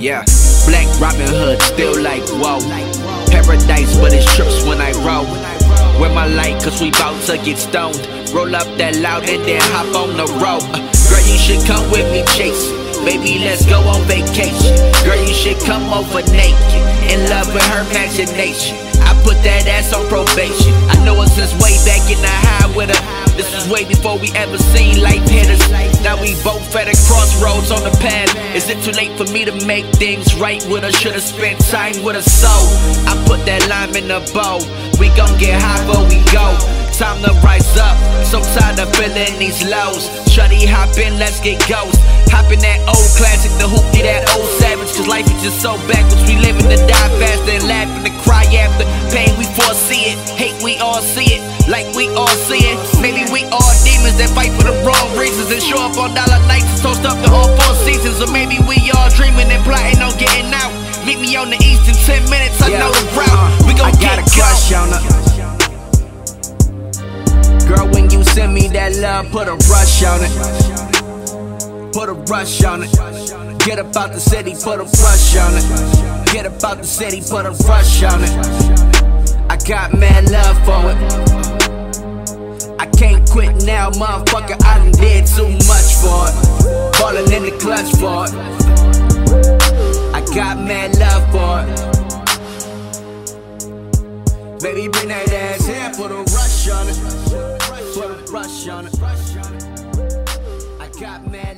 Yeah, Black Robin Hood, still like whoa. Paradise, but it's trips when I roll. Wear my light, cause we bout to get stoned. Roll up that loud and then hop on the road. Girl, you should come with me chasing. Baby, let's go on vacation. Girl, you should come over naked. In love with her imagination. I put that ass on probation. I know her since way back in the high with her. This was way before we ever seen life hit us. Now we both at a crossroads on the path. Is it too late for me to make things right with her? Should've spent time with her, so I put that lime in the bowl. We gon' get high before we go. Time to rise up, so tired of feeling these lows. Shawty hop in, let's get ghost. Hop in that old classic, the hoopty, that old savage. Cause life is just so backwards. We living to die faster and laughing to cry after. Pain, we foresee it. Hate, we all see it. Like we all see it. Maybe we all demons that fight for the wrong reasons and show up on dollar nights and toast up the whole 4 seasons. Or maybe we all dreaming and plotting on getting out. Meet me on the east in 10 minutes, I know the route. We gon' get a crush on her. Girl, when you send me that love, put a rush on it. Put a rush on it. Get about the city, put a rush on it. Get about the city, put a rush on it. I got mad love for it. I can't quit now, motherfucker, I done did too much for it. Ballin' in the clutch for it. I got mad love for it. Baby, bring that ass here, put a rush on it. Put a rush on it. I got mad